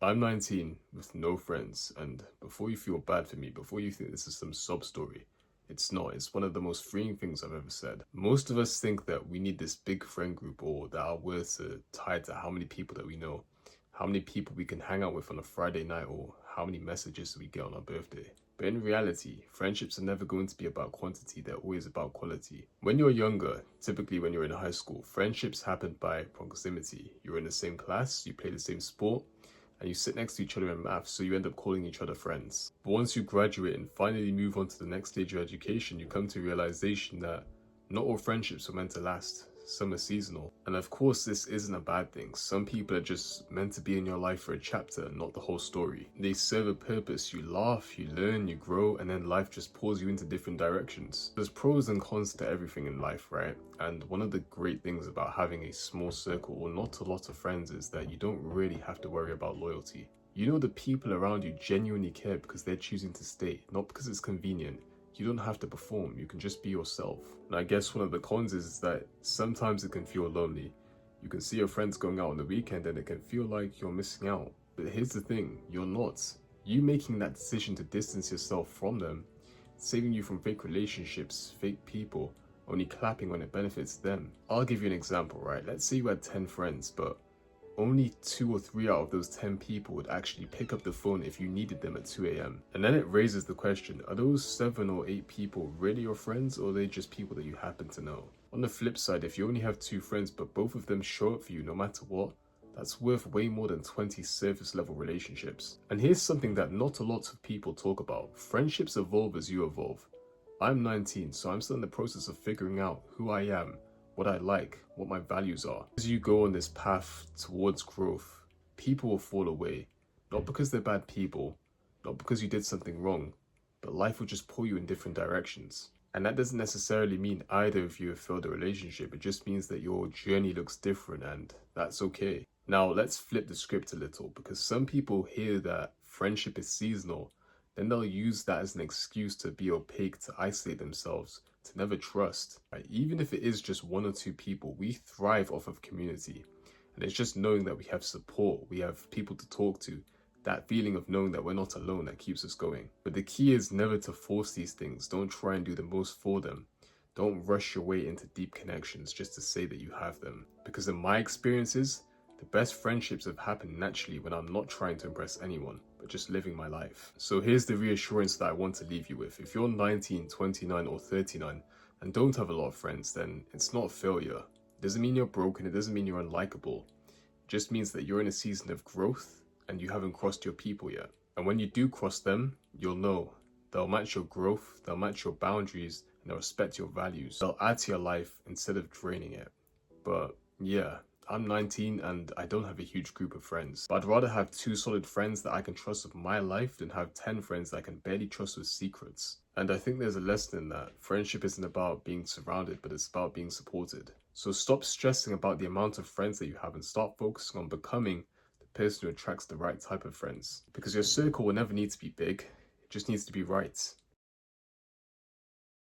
I'm 19 with no friends, and before you feel bad for me, before you think this is some sob story, it's not. It's one of the most freeing things I've ever said. Most of us think that we need this big friend group or that our worths are tied to how many people that we know, how many people we can hang out with on a Friday night, or how many messages we get on our birthday. But in reality, friendships are never going to be about quantity, they're always about quality. When you're younger, typically when you're in high school, friendships happen by proximity. You're in the same class, you play the same sport, and you sit next to each other in maths, so you end up calling each other friends. But once you graduate and finally move on to the next stage of education, you come to a realization that not all friendships are meant to last. Some are seasonal. And of course, this isn't a bad thing. Some people are just meant to be in your life for a chapter, not the whole story. They serve a purpose. You laugh, you learn, you grow, and then life just pulls you into different directions. There's pros and cons to everything in life, right? And one of the great things about having a small circle or not a lot of friends is that you don't really have to worry about loyalty. You know the people around you genuinely care because they're choosing to stay, not because it's convenient. You don't have to perform, you can just be yourself. And I guess one of the cons is that sometimes it can feel lonely. You can see your friends going out on the weekend and it can feel like you're missing out. But here's the thing, you're not. You making that decision to distance yourself from them, saving you from fake relationships, fake people, only clapping when it benefits them. I'll give you an example, right? Let's say you had 10 friends, but only 2 or 3 out of those 10 people would actually pick up the phone if you needed them at 2 a.m. And then it raises the question, are those 7 or 8 people really your friends, or are they just people that you happen to know? On the flip side, if you only have 2 friends but both of them show up for you no matter what, that's worth way more than 20 surface level relationships. And here's something that not a lot of people talk about. Friendships evolve as you evolve. I'm 19, so I'm still in the process of figuring out who I am, what I like, what my values are. As you go on this path towards growth, people will fall away. Not because they're bad people, not because you did something wrong, but life will just pull you in different directions. And that doesn't necessarily mean either of you have failed a relationship, it just means that your journey looks different, and that's okay. Now let's flip the script a little, because some people hear that friendship is seasonal, then they'll use that as an excuse to be opaque, to isolate themselves, to never trust. Right? Even if it is just 1 or 2 people, we thrive off of community. And it's just knowing that we have support, we have people to talk to, that feeling of knowing that we're not alone that keeps us going. But the key is never to force these things. Don't try and do the most for them. Don't rush your way into deep connections just to say that you have them. Because in my experiences, the best friendships have happened naturally when I'm not trying to impress anyone, but just living my life. So here's the reassurance that I want to leave you with. If you're 19, 29, or 39 and don't have a lot of friends, then it's not failure. It doesn't mean you're broken, it doesn't mean you're unlikable. It just means that you're in a season of growth and you haven't crossed your people yet. And when you do cross them, you'll know. They'll match your growth, they'll match your boundaries, and they'll respect your values. They'll add to your life instead of draining it. But yeah, I'm 19 and I don't have a huge group of friends, but I'd rather have 2 solid friends that I can trust with my life than have 10 friends that I can barely trust with secrets. And I think there's a lesson in that. Friendship isn't about being surrounded, but it's about being supported. So stop stressing about the amount of friends that you have and start focusing on becoming the person who attracts the right type of friends. Because your circle will never need to be big, it just needs to be right.